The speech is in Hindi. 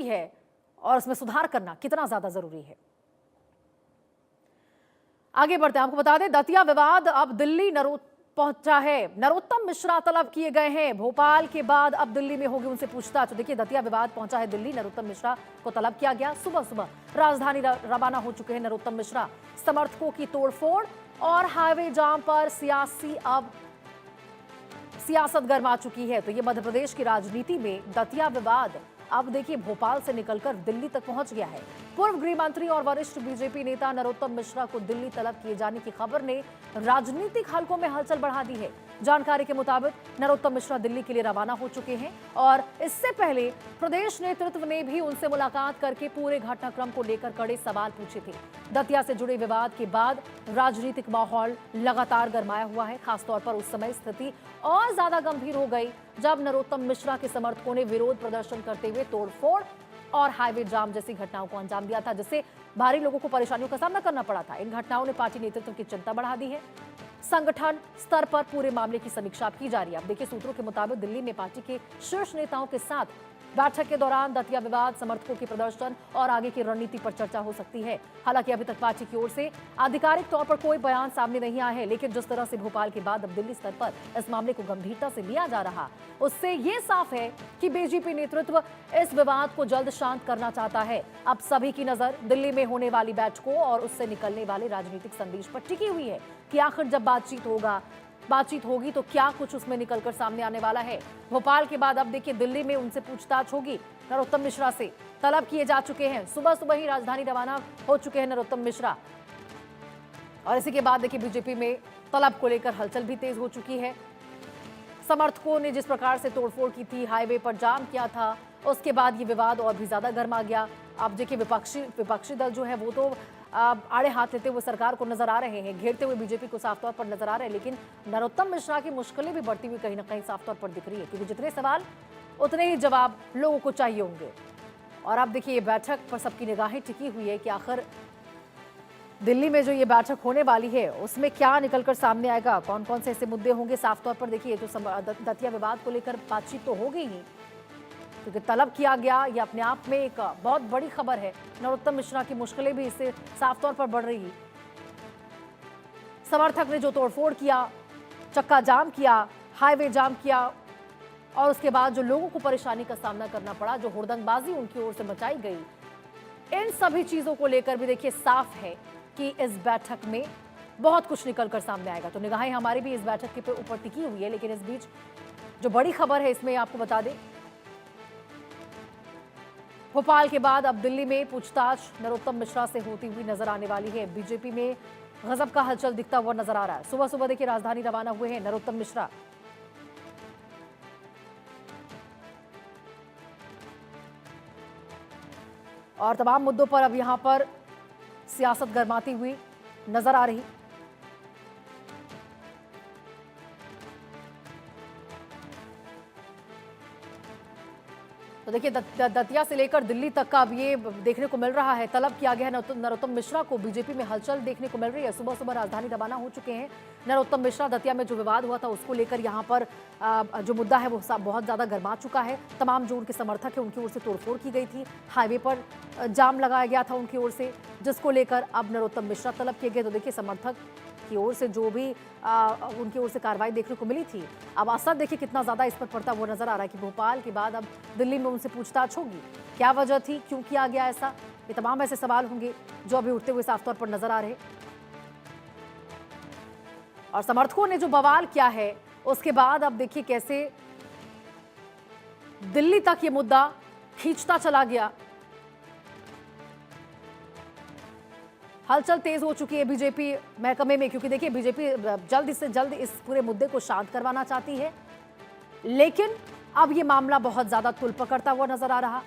है और उसमें सुधार करना कितना ज्यादा जरूरी है। आगे बढ़ते हैं, आपको बता दें दतिया विवाद अब दिल्ली पहुंचा है। नरोत्तम मिश्रा तलब किए गए हैं। भोपाल के बाद अब दिल्ली में होगी उनसे पूछताछ। तो देखिए दतिया विवाद पहुंचा है दिल्ली, नरोत्तम मिश्रा को तलब किया गया। सुबह सुबह राजधानी रवाना हो चुके हैं नरोत्तम मिश्रा। समर्थकों की तोड़फोड़ और हाईवे जाम पर सियासत गर्मा चुकी है। तो ये मध्य प्रदेश की राजनीति में दतिया विवाद अब देखिए भोपाल से निकलकर दिल्ली तक पहुंच गया है। पूर्व गृह मंत्री और वरिष्ठ बीजेपी नेता नरोत्तम मिश्रा को दिल्ली तलब किए जाने की खबर ने राजनीतिक हलकों में हलचल बढ़ा दी है। जानकारी के मुताबिक नरोत्तम मिश्रा दिल्ली के लिए रवाना हो चुके हैं और इससे पहले प्रदेश नेतृत्व ने भी उनसे मुलाकात करके पूरे घटनाक्रम को लेकर कड़े सवाल पूछे थे। दतिया से जुड़े विवाद के बाद राजनीतिक माहौल लगातार गरमाया हुआ है। खासतौर पर उस समय स्थिति और ज्यादा गंभीर हो गई जब नरोत्तम मिश्रा के समर्थकों ने विरोध प्रदर्शन करते हुए तोड़फोड़ और हाईवे जाम जैसी घटनाओं को अंजाम दिया था, जिससे भारी लोगों को परेशानियों का सामना करना पड़ा था। इन घटनाओं ने पार्टी नेतृत्व की चिंता बढ़ा दी है। संगठन स्तर पर पूरे मामले की समीक्षा की जा रही है। अब देखिए सूत्रों के मुताबिक दिल्ली में पार्टी के शीर्ष नेताओं के साथ बैठक के दौरान दतिया विवाद, समर्थकों के प्रदर्शन और आगे की रणनीति पर चर्चा हो सकती है। हालांकि अभी तक पार्टी की ओर से आधिकारिक तौर पर कोई बयान सामने नहीं आया है, लेकिन जिस तरह से भोपाल के बाद अब दिल्ली स्तर पर इस मामले को गंभीरता से लिया जा रहा, उससे ये साफ है कि बीजेपी नेतृत्व इस विवाद को जल्द शांत करना चाहता है। अब सभी की नजर दिल्ली में होने वाली बैठकों और उससे निकलने वाले राजनीतिक संदेश पर टिकी हुई है कि आखिर जब बातचीत होगी तो क्या कुछ उसमें निकलकर सामने आने वाला है। भोपाल के बाद अब देखिए दिल्ली में उनसे पूछताछ होगी। नरोत्तम मिश्रा से तलब किए जा चुके हैं। सुबह सुबह ही राजधानी रवाना हो चुके हैं नरोत्तम मिश्रा और इसी के बाद देखिए बीजेपी में तलब को लेकर हलचल भी तेज हो चुकी है। समर्थकों ने जिस प्रकार से तोड़फोड़ की थी, हाईवे पर जाम किया था, उसके बाद ये विवाद और भी ज्यादा गर्मा गया। अब देखिए विपक्षी दल जो है वो तो आड़े हाथ लेते हुए सरकार को नजर आ रहे हैं, घेरते हुए बीजेपी को साफ तौर पर नजर आ रहे हैं। लेकिन नरोत्तम मिश्रा की मुश्किलें भी बढ़ती हुई कहीं ना कहीं साफ तौर पर दिख रही है, क्योंकि जितने सवाल उतने ही जवाब लोगों को चाहिए होंगे। और अब देखिए ये बैठक पर सबकी निगाहें टिकी हुई है कि आखिर दिल्ली में जो ये बैठक होने वाली है उसमें क्या निकलकर सामने आएगा, कौन कौन से ऐसे मुद्दे होंगे। साफ तौर पर देखिए तो दतिया विवाद को लेकर बातचीत तो हो गई ही, क्योंकि तलब किया गया, ये अपने आप में एक बहुत बड़ी खबर है। नरोत्तम मिश्रा की मुश्किलें भी इससे साफ तौर पर बढ़ रही। समर्थक ने जो तोड़फोड़ किया, चक्का जाम किया, हाईवे जाम किया और उसके बाद जो लोगों को परेशानी का सामना करना पड़ा, जो हुड़दंगबाजी उनकी ओर से मचाई गई, इन सभी चीजों को लेकर भी देखिए साफ है कि इस बैठक में बहुत कुछ निकलकर सामने आएगा। तो निगाहें हमारी भी इस बैठक के ऊपर टिकी हुई है। लेकिन इस बीच जो बड़ी खबर है इसमें आपको बता दें, भोपाल के बाद अब दिल्ली में पूछताछ नरोत्तम मिश्रा से होती हुई नजर आने वाली है। बीजेपी में गजब का हलचल दिखता हुआ नजर आ रहा है। सुबह सुबह देखिए राजधानी रवाना हुए हैं नरोत्तम मिश्रा। और तमाम मुद्दों पर अब यहां पर सियासत गरमाती हुई नजर आ रही। तो देखिए दतिया से लेकर दिल्ली तक का अब ये देखने को मिल रहा है। तलब किया गया है नरोत्तम मिश्रा को। बीजेपी में हलचल देखने को मिल रही है। सुबह सुबह राजधानी रवाना हो चुके हैं नरोत्तम मिश्रा। दतिया में जो विवाद हुआ था उसको लेकर यहाँ पर जो मुद्दा है वो बहुत ज्यादा गर्मा चुका है। तमाम जो उनके समर्थक है उनकी ओर से तोड़फोड़ की गई थी, हाईवे पर जाम लगाया गया था उनकी ओर से, जिसको लेकर अब नरोत्तम मिश्रा तलब किए गए। तो देखिए समर्थक की ओर से जो भी उनकी ओर से कार्रवाई देखने को मिली थी, अब असर देखिए कितना ज्यादा इस पर पड़ता हुआ नजर आ रहा है कि भोपाल के बाद अब दिल्ली में उनसे पूछताछ होगी। क्या वजह थी, क्यों किया गया ऐसा, ये तमाम ऐसे सवाल होंगे जो अभी उठते हुए साफ तौर पर नजर आ रहे। और समर्थकों ने जो बवाल किया है उसके बाद अब देखिए कैसे दिल्ली तक ये मुद्दा खींचता चला गया। हलचल तेज हो चुकी है बीजेपी महकमे में, क्योंकि देखिए बीजेपी जल्द से जल्द इस पूरे मुद्दे को शांत करवाना चाहती है। लेकिन अब ये मामला बहुत ज्यादा तुल पकड़ता हुआ नजर आ रहा।